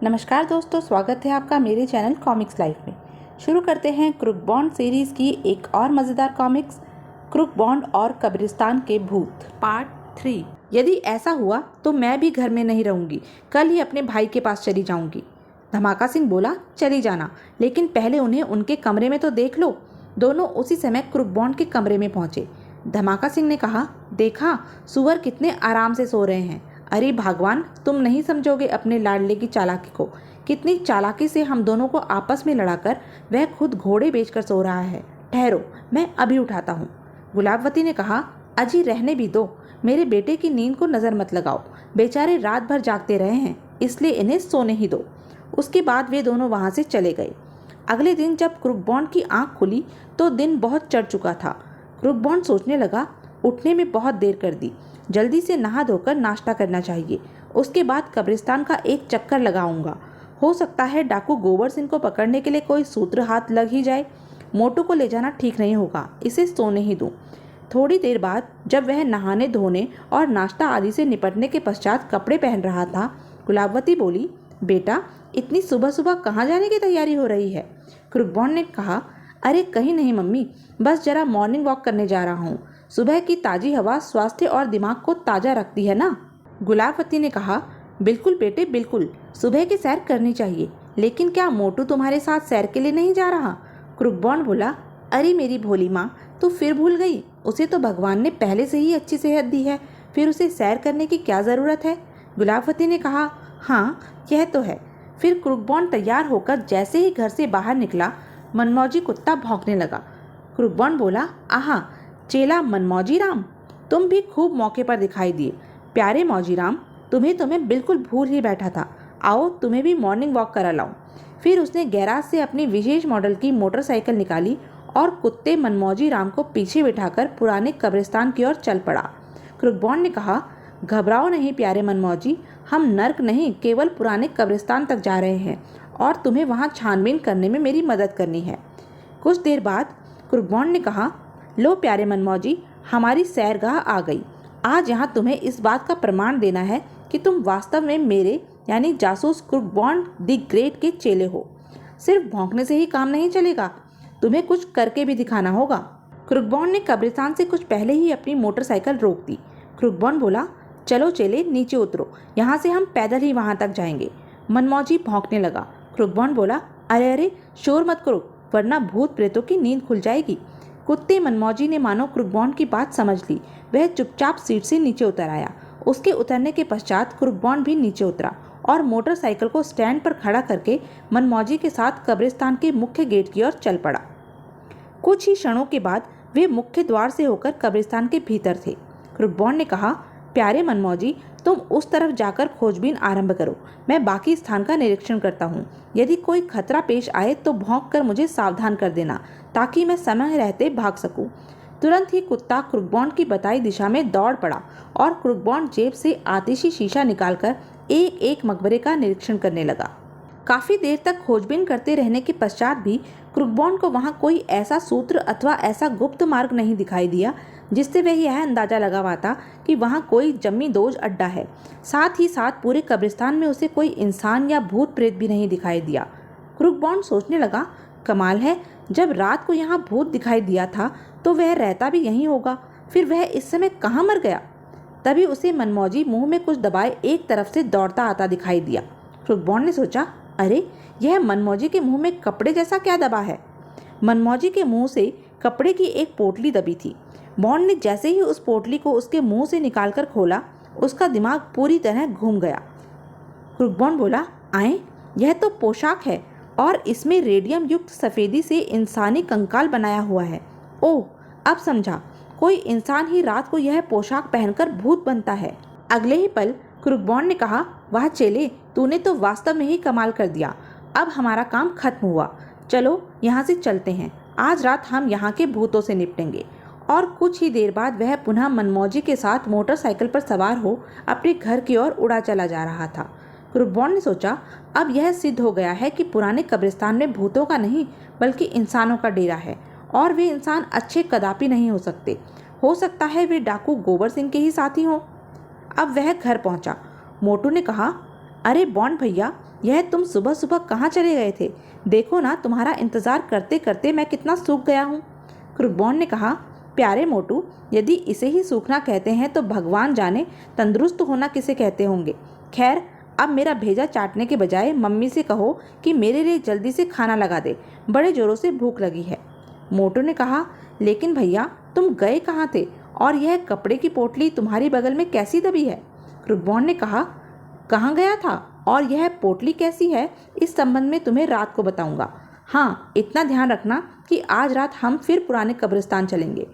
नमस्कार दोस्तों, स्वागत है आपका मेरे चैनल कॉमिक्स लाइफ में। शुरू करते हैं क्रूक बॉन्ड सीरीज़ की एक और मज़ेदार कॉमिक्स, क्रूक बॉन्ड और कब्रिस्तान के भूत पार्ट 3। यदि ऐसा हुआ तो मैं भी घर में नहीं रहूँगी, कल ही अपने भाई के पास चली जाऊँगी। धमाका सिंह बोला, चली जाना, लेकिन पहले उन्हें उनके कमरे में तो देख लो। दोनों उसी समय क्रूक बॉन्ड के कमरे में पहुँचे। धमाका सिंह ने कहा, देखा सुअर कितने आराम से सो रहे हैं। अरे भगवान, तुम नहीं समझोगे अपने लाडले की चालाकी को। कितनी चालाकी से हम दोनों को आपस में लड़ाकर वह खुद घोड़े बेचकर सो रहा है। ठहरो, मैं अभी उठाता हूँ। गुलाबवती ने कहा, अजी रहने भी दो, मेरे बेटे की नींद को नज़र मत लगाओ। बेचारे रात भर जागते रहे हैं, इसलिए इन्हें सोने ही दो। उसके बाद वे दोनों वहाँ से चले गए। अगले दिन जब क्रूक बॉन्ड की आँख खुली तो दिन बहुत चढ़ चुका था। क्रूक बॉन्ड सोचने लगा, उठने में बहुत देर कर दी, जल्दी से नहा धोकर नाश्ता करना चाहिए। उसके बाद कब्रिस्तान का एक चक्कर लगाऊंगा। हो सकता है डाकू गोबर सिंह को पकड़ने के लिए कोई सूत्र हाथ लग ही जाए। मोटू को ले जाना ठीक नहीं होगा, इसे सोने ही दूं। थोड़ी देर बाद जब वह नहाने धोने और नाश्ता आदि से निपटने के पश्चात कपड़े पहन रहा था, गुलाबवती बोली, बेटा इतनी सुबह सुबह कहाँ जाने की तैयारी हो रही है? क्रूक बॉन्ड ने कहा, अरे कहीं नहीं मम्मी, बस जरा मॉर्निंग वॉक करने जा रहा हूँ। सुबह की ताज़ी हवा स्वास्थ्य और दिमाग को ताज़ा रखती है ना। गुलाबवती ने कहा, बिल्कुल बेटे बिल्कुल, सुबह की सैर करनी चाहिए, लेकिन क्या मोटू तुम्हारे साथ सैर के लिए नहीं जा रहा? क्रूक बॉन्ड बोला, अरे मेरी भोली माँ, तू फिर भूल गई। उसे तो भगवान ने पहले से ही अच्छी सेहत दी है, फिर उसे सैर करने की क्या ज़रूरत है? गुलाबवती ने कहा, हाँ यह तो है। फिर क्रूक बॉन्ड तैयार होकर जैसे ही घर से बाहर निकला, मनमौजी कुत्ता भौंकने लगा। क्रूक बॉन्ड बोला, आहा चेला मनमौजी राम, तुम भी खूब मौके पर दिखाई दिए। प्यारे मौजी राम, तुम्हें बिल्कुल भूल ही बैठा था। आओ तुम्हें भी मॉर्निंग वॉक करा लाऊं। फिर उसने गैराज से अपनी विशेष मॉडल की मोटरसाइकिल निकाली और कुत्ते मनमौजी राम को पीछे बिठाकर पुराने कब्रिस्तान की ओर चल पड़ा। क्रूक बॉन्ड ने कहा, घबराओ नहीं प्यारे मनमौजी, हम नर्क नहीं केवल पुराने कब्रिस्तान तक जा रहे हैं और तुम्हें वहाँ छानबीन करने में मेरी मदद करनी है। कुछ देर बाद क्रूक बॉन्ड ने कहा, लो प्यारे मनमौजी, हमारी सैरगाह आ गई। आज यहाँ तुम्हें इस बात का प्रमाण देना है कि तुम वास्तव में मेरे यानी जासूस क्रूक बॉन्ड द ग्रेट के चेले हो। सिर्फ भौंकने से ही काम नहीं चलेगा, तुम्हें कुछ करके भी दिखाना होगा। क्रूक बॉन्ड ने कब्रिस्तान से कुछ पहले ही अपनी मोटरसाइकिल रोक दी। क्रूक बॉन्ड बोला, चलो चेले नीचे उतरो, यहाँ से हम पैदल ही वहाँ तक जाएंगे। मनमौजी भौंकने लगा। क्रूक बॉन्ड बोला, अरे अरे शोर मत करो, वरना भूत प्रेतों की नींद खुल जाएगी। कुत्ते मनमौजी ने मानो क्रूक बॉन्ड की बात समझ ली। वह चुपचाप सीट से नीचे उतर आया। उसके उतरने के पश्चात क्रूक बॉन्ड भी नीचे उतरा और मोटरसाइकिल को स्टैंड पर खड़ा करके मनमौजी के साथ कब्रिस्तान के मुख्य गेट की ओर चल पड़ा। कुछ ही क्षणों के बाद वे मुख्य द्वार से होकर कब्रिस्तान के भीतर थे। क्रूक बॉन्ड ने कहा, प्यारे मनमौजी, तुम उस तरफ जाकर खोजबीन आरंभ करो, मैं बाकी स्थान का निरीक्षण करता हूँ। यदि कोई खतरा पेश आए तो भौंक कर मुझे सावधान कर देना, ताकि मैं समय रहते भाग सकूं। तुरंत ही कुत्ता क्रूक बॉन्ड की बताई दिशा में दौड़ पड़ा और क्रूक बॉन्ड जेब से आतिशी शीशा निकालकर एक एक मकबरे का निरीक्षण करने लगा। काफ़ी देर तक खोजबीन करते रहने के पश्चात भी क्रूक बॉन्ड को वहाँ कोई ऐसा सूत्र अथवा ऐसा गुप्त मार्ग नहीं दिखाई दिया जिससे वह यह अंदाज़ा लगा पाता कि वहाँ कोई जम्मी दोज अड्डा है। साथ ही साथ पूरे कब्रिस्तान में उसे कोई इंसान या भूत प्रेत भी नहीं दिखाई दिया। क्रूक बॉन्ड सोचने लगा, कमाल है, जब रात को यहाँ भूत दिखाई दिया था तो वह रहता भी यहीं होगा, फिर वह इस समय कहाँ मर गया? तभी उसे मनमौजी मुंह में कुछ दबाए एक तरफ से दौड़ता आता दिखाई दिया। क्रूक बॉन्ड ने सोचा, अरे यह मनमौजी के मुंह में कपड़े जैसा क्या दबा है? मनमौजी के मुंह से कपड़े की एक पोटली दबी थी। बॉन्ड ने जैसे ही उस पोटली को उसके मुंह से निकालकर खोला, उसका दिमाग पूरी तरह घूम गया। क्रूक बॉन्ड बोला, आए, यह तो पोशाक है और इसमें रेडियम युक्त सफ़ेदी से इंसानी कंकाल बनाया हुआ है। ओह, अब समझा, कोई इंसान ही रात को यह पोशाक पहनकर भूत बनता है। अगले ही पल क्रूक बॉन्ड ने कहा, वाह चेले, तूने तो वास्तव में ही कमाल कर दिया। अब हमारा काम खत्म हुआ, चलो यहाँ से चलते हैं। आज रात हम यहाँ के भूतों से निपटेंगे। और कुछ ही देर बाद वह पुनः मनमौजी के साथ मोटरसाइकिल पर सवार हो अपने घर की ओर उड़ा चला जा रहा था। क्रूक बॉन्ड ने सोचा, अब यह सिद्ध हो गया है कि पुराने कब्रिस्तान में भूतों का नहीं बल्कि इंसानों का डेरा है और वे इंसान अच्छे कदापि नहीं हो सकते। हो सकता है वे डाकू गोबर सिंह के ही साथी हों। अब वह घर पहुंचा। मोटू ने कहा, अरे बॉन्ड भैया, यह तुम सुबह सुबह कहाँ चले गए थे? देखो ना, तुम्हारा इंतज़ार करते करते मैं कितना सूख गया हूँ। क्रुकबॉन्ड ने कहा, प्यारे मोटू, यदि इसे ही सूखना कहते हैं तो भगवान जाने तंदुरुस्त होना किसे कहते होंगे। खैर, अब मेरा भेजा चाटने के बजाय मम्मी से कहो कि मेरे लिए जल्दी से खाना लगा दे, बड़े ज़ोरों से भूख लगी है। मोटू ने कहा, लेकिन भैया तुम गए कहाँ थे और यह कपड़े की पोटली तुम्हारी बगल में कैसी दबी है? क्रुकबॉन्ड ने कहा, कहाँ गया था और यह पोटली कैसी है, इस संबंध में तुम्हें रात को बताऊंगा। हाँ, इतना ध्यान रखना कि आज रात हम फिर पुराने कब्रिस्तान चलेंगे।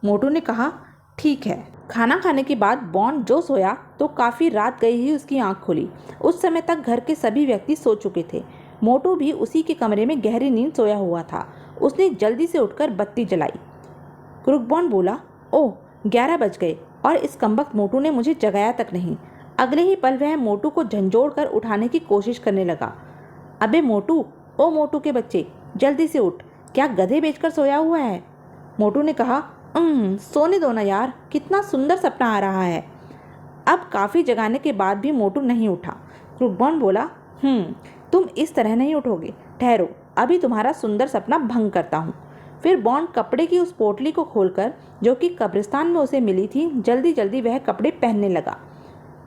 मोटू ने कहा, ठीक है। खाना खाने के बाद बॉन्ड जो सोया तो काफ़ी रात गई ही उसकी आंख खुली। उस समय तक घर के सभी व्यक्ति सो चुके थे। मोटू भी उसी के कमरे में गहरी नींद सोया हुआ था। उसने जल्दी से उठकर बत्ती जलाई। क्रुकबॉन्ड बोला, ओह 11 बज गए और इस कमबख्त मोटू ने मुझे जगाया तक नहीं। अगले ही पल वह मोटू को झंझोड़ कर उठाने की कोशिश करने लगा। अबे मोटू, ओ मोटू के बच्चे, जल्दी से उठ, क्या गधे बेचकर सोया हुआ है? मोटू ने कहा, सोने दो ना यार, कितना सुंदर सपना आ रहा है। अब काफ़ी जगाने के बाद भी मोटू नहीं उठा। क्रुकबॉन्ड बोला, तुम इस तरह नहीं उठोगे, ठहरो, अभी तुम्हारा सुंदर सपना भंग करता हूँ। फिर बॉन्ड कपड़े की उस पोटली को खोलकर, जो कि कब्रिस्तान में उसे मिली थी, जल्दी जल्दी वह कपड़े पहनने लगा।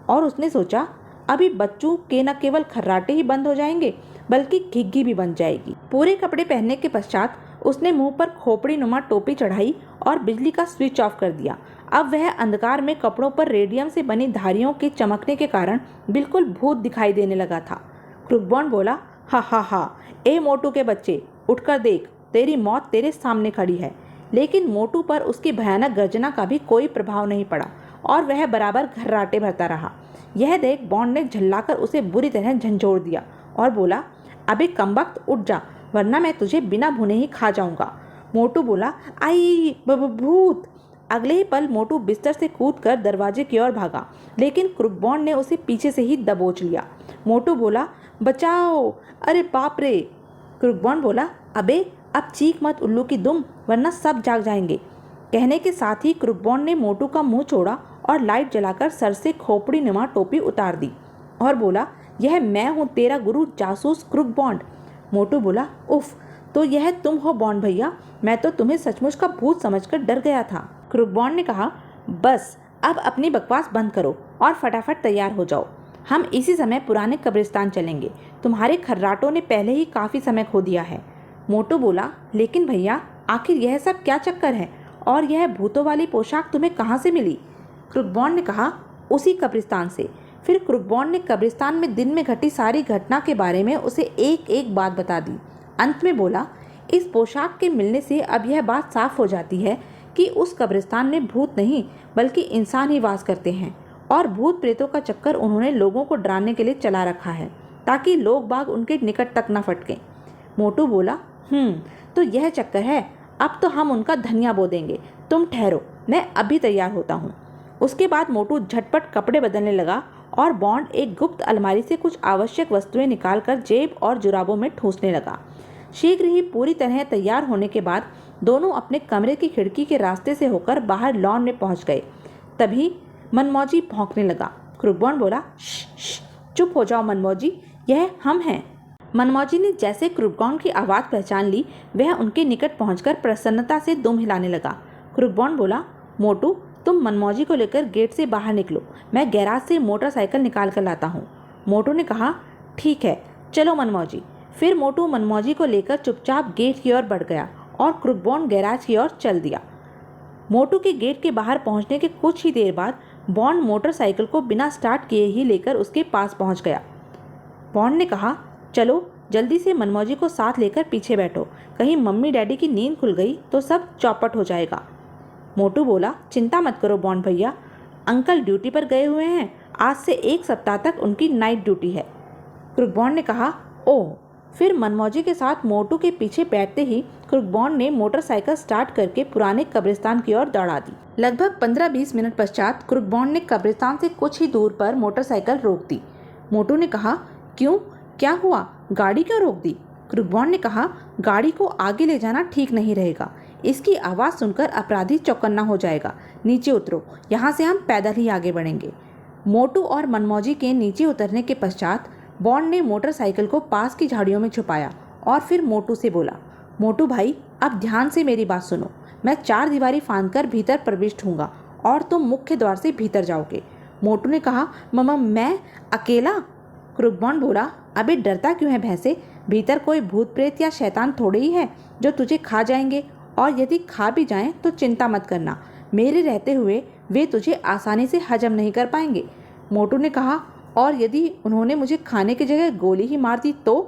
और उसने सोचा, अभी बच्चों के न केवल खर्राटे ही बंद हो जाएंगे बल्कि घिघी भी बन जाएगी। पूरे कपड़े पहनने के पश्चात उसने मुंह पर खोपड़ी नुमा टोपी चढ़ाई और बिजली का स्विच ऑफ कर दिया। अब वह अंधकार में कपड़ों पर रेडियम से बनी धारियों के चमकने के कारण बिल्कुल भूत दिखाई देने लगा था। क्रुकबॉन्ड बोला, हा हा हा, ए मोटू के बच्चे, उठकर देख, तेरी मौत तेरे सामने खड़ी है। लेकिन मोटू पर उसकी भयानक गर्जना का भी कोई प्रभाव नहीं पड़ा और वह बराबर घर्राटे भरता रहा। यह देख बॉन्ड ने झल्लाकर उसे बुरी तरह झंझोड़ दिया और बोला, अबे कमबख्त, उठ जा, वरना मैं तुझे बिना भुने ही खा जाऊंगा। मोटू बोला, आई भूत। अगले ही पल मोटू बिस्तर से कूदकर दरवाजे की ओर भागा, लेकिन क्रुकबॉन्ड ने उसे पीछे से ही दबोच लिया। मोटू बोला, बचाओ, अरे बाप रे। क्रुकबॉन्ड बोला, अबे अब चीख मत उल्लू की दुम, वरना सब जाग जाएंगे। कहने के साथ ही क्रुकबॉन्ड ने मोटू का मुंह छोड़ा और लाइट जलाकर सर से खोपड़ी नुमा टोपी उतार दी और बोला, यह मैं हूँ, तेरा गुरु जासूस क्रुकबॉन्ड। मोटू बोला, उफ, तो यह तुम हो बॉन्ड भैया, मैं तो तुम्हें सचमुच का भूत समझकर डर गया था। क्रुकबॉन्ड ने कहा, बस अब अपनी बकवास बंद करो और फटाफट तैयार हो जाओ, हम इसी समय पुराने कब्रिस्तान चलेंगे। तुम्हारे खर्राटों ने पहले ही काफ़ी समय खो दिया है। मोटू बोला, लेकिन भैया आखिर यह सब क्या चक्कर है और यह भूतों वाली पोशाक तुम्हें कहाँ से मिली? क्रुकबॉन्ड ने कहा, उसी कब्रिस्तान से। फिर क्रुकबॉन्ड ने कब्रिस्तान में दिन में घटी सारी घटना के बारे में उसे एक एक बात बता दी। अंत में बोला, इस पोशाक के मिलने से अब यह बात साफ हो जाती है कि उस कब्रिस्तान में भूत नहीं बल्कि इंसान ही वास करते हैं और भूत प्रेतों का चक्कर उन्होंने लोगों को डराने के लिए चला रखा है ताकि लोग बाग उनके निकट तक न फटकें। मोटू बोला, तो यह चक्कर है, अब तो हम उनका धनिया बो देंगे, तुम ठहरो, मैं अभी तैयार होता हूँ। उसके बाद मोटू झटपट कपड़े बदलने लगा और बॉन्ड एक गुप्त अलमारी से कुछ आवश्यक वस्तुएं निकालकर जेब और जुराबों में ठूंसने लगा। शीघ्र ही पूरी तरह तैयार होने के बाद दोनों अपने कमरे की खिड़की के रास्ते से होकर बाहर लॉन में पहुंच गए। तभी मनमौजी भौंकने लगा। क्रुकबॉन्ड बोला, चुप हो जाओ मनमौजी, यह हम हैं। मनमौजी ने जैसे क्रुकबॉन्ड की आवाज़ पहचान ली, वह उनके निकट पहुंचकर प्रसन्नता से दुम हिलाने लगा। क्रुकबॉन्ड बोला, मोटू, तुम मनमौजी को लेकर गेट से बाहर निकलो, मैं गैराज से मोटरसाइकिल निकाल कर लाता हूँ। मोटू ने कहा, ठीक है, चलो मनमौजी। फिर मोटू मनमौजी को लेकर चुपचाप गेट की ओर बढ़ गया और क्रुकबॉन्ड गैराज की ओर चल दिया। मोटू के गेट के बाहर पहुंचने के कुछ ही देर बाद बॉन्ड मोटरसाइकिल को बिना स्टार्ट किए ही लेकर उसके पास पहुंच गया। बॉन्ड ने कहा, चलो जल्दी से मनमौजी को साथ लेकर पीछे बैठो, कहीं मम्मी डैडी की नींद खुल गई तो सब चौपट हो जाएगा। मोटू बोला, चिंता मत करो बॉन्ड भैया, अंकल ड्यूटी पर गए हुए हैं, आज से 1 सप्ताह तक उनकी नाइट ड्यूटी है। क्रुकबॉन्ड ने कहा, ओह। फिर मनमौजी के साथ मोटू के पीछे बैठते ही क्रुकबॉन्ड ने मोटरसाइकिल स्टार्ट करके पुराने कब्रिस्तान की ओर दौड़ा दी। लगभग 15-20 मिनट पश्चात क्रुकबॉन्ड ने कब्रिस्तान से कुछ ही दूर पर मोटरसाइकिल रोक दी। मोटू ने कहा, क्यों, क्या हुआ, गाड़ी क्यों रोक दी? क्रुकबॉन्ड ने कहा, गाड़ी को आगे ले जाना ठीक नहीं रहेगा, इसकी आवाज़ सुनकर अपराधी चौकन्ना हो जाएगा, नीचे उतरो, यहाँ से हम पैदल ही आगे बढ़ेंगे। मोटू और मनमौजी के नीचे उतरने के पश्चात बॉन्ड ने मोटरसाइकिल को पास की झाड़ियों में छुपाया और फिर मोटू से बोला, मोटू भाई, अब ध्यान से मेरी बात सुनो। मैं 4 दीवारी फांदकर भीतर प्रविष्ट हूँगा और तुम मुख्य द्वार से भीतर जाओगे। मोटू ने कहा, मम्मा मैं अकेला? क्रुक बॉन्ड बोला, अबे डरता क्यों है भैंसे? भीतर कोई भूत प्रेत या शैतान थोड़े ही है जो तुझे खा जाएंगे, और यदि खा भी जाएं तो चिंता मत करना, मेरे रहते हुए वे तुझे आसानी से हजम नहीं कर पाएंगे। मोटू ने कहा, और यदि उन्होंने मुझे खाने की जगह गोली ही मार दी तो?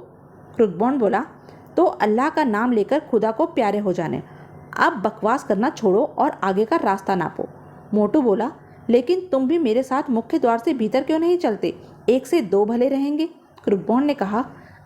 क्रुक बॉन्ड बोला, तो अल्लाह का नाम लेकर खुदा को प्यारे हो जाने। अब बकवास करना छोड़ो और आगे का रास्ता नापो। मोटू बोला, लेकिन तुम भी मेरे साथ मुख्य द्वार से भीतर क्यों नहीं चलते? 1 से 2 भले रहेंगे। क्रुक बॉन्ड ने कहा,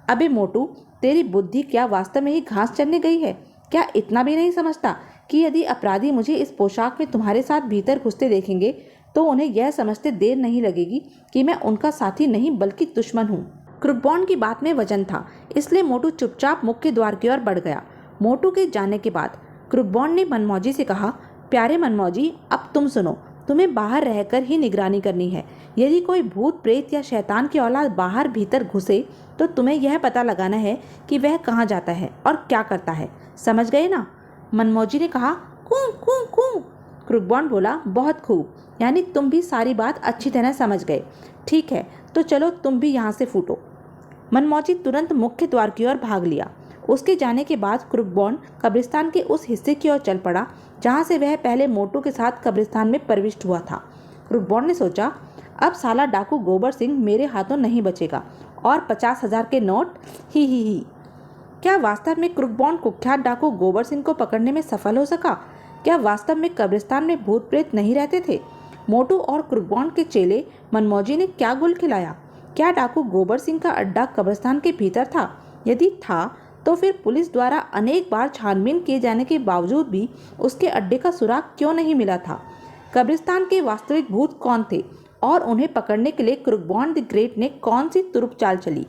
अबे मोटू, तेरी बुद्धि क्या वास्तव में ही घास चरने गई है? क्या इतना भी नहीं समझता कि यदि अपराधी मुझे इस पोशाक में तुम्हारे साथ भीतर घुसते देखेंगे तो उन्हें यह समझते देर नहीं लगेगी कि मैं उनका साथी नहीं बल्कि दुश्मन हूँ। क्रुक बॉन्ड की बात में वजन था, इसलिए मोटू चुपचाप मुख्य द्वार की ओर बढ़ गया। मोटू के जाने के बाद क्रुक बॉन्ड ने मनमौजी से कहा, प्यारे मनमौजी, अब तुम सुनो, तुम्हें बाहर रहकर ही निगरानी करनी है। यदि कोई भूत प्रेत या शैतान की औलाद बाहर भीतर घुसे तो तुम्हें यह पता लगाना है कि वह कहाँ जाता है और क्या करता है। समझ गए ना? मनमौजी ने कहा, कूं कूं कूं। क्रुक बॉन्ड बोला, बहुत खूब, यानी तुम भी सारी बात अच्छी तरह समझ गए। ठीक है, तो चलो तुम भी यहाँ से फूटो। मनमौजी तुरंत मुख्य द्वार की ओर भाग लिया। उसके जाने के बाद क्रुक बॉन्ड कब्रिस्तान के उस हिस्से की ओर चल पड़ा जहाँ से वह पहले मोटू के साथ कब्रिस्तान में प्रविष्ट हुआ था। क्रुक बॉन्ड ने सोचा, अब साला डाकू गोबर सिंह मेरे हाथों नहीं बचेगा, और 50,000 के नोट, ही। क्या वास्तव में क्रुक बॉन्ड कुख्यात डाकू गोबर सिंह को पकड़ने में सफल हो सका? क्या वास्तव में कब्रिस्तान में भूत प्रेत नहीं रहते थे? मोटू और क्रुक बॉन्ड के चेले मनमौजी ने क्या गुल खिलाया? क्या डाकू गोबर सिंह का अड्डा कब्रिस्तान के भीतर था? यदि था तो फिर पुलिस द्वारा अनेक बार छानबीन किए जाने के बावजूद भी उसके अड्डे का सुराग क्यों नहीं मिला था? कब्रिस्तान के वास्तविक भूत कौन थे और उन्हें पकड़ने के लिए क्रुक बॉन्ड द ग्रेट ने कौन सी तुरुप चाल चली?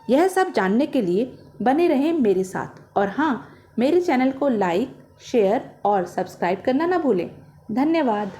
यह सब जानने के लिए बने रहें मेरे साथ, और हाँ, मेरे चैनल को लाइक, शेयर और सब्सक्राइब करना ना भूलें। धन्यवाद।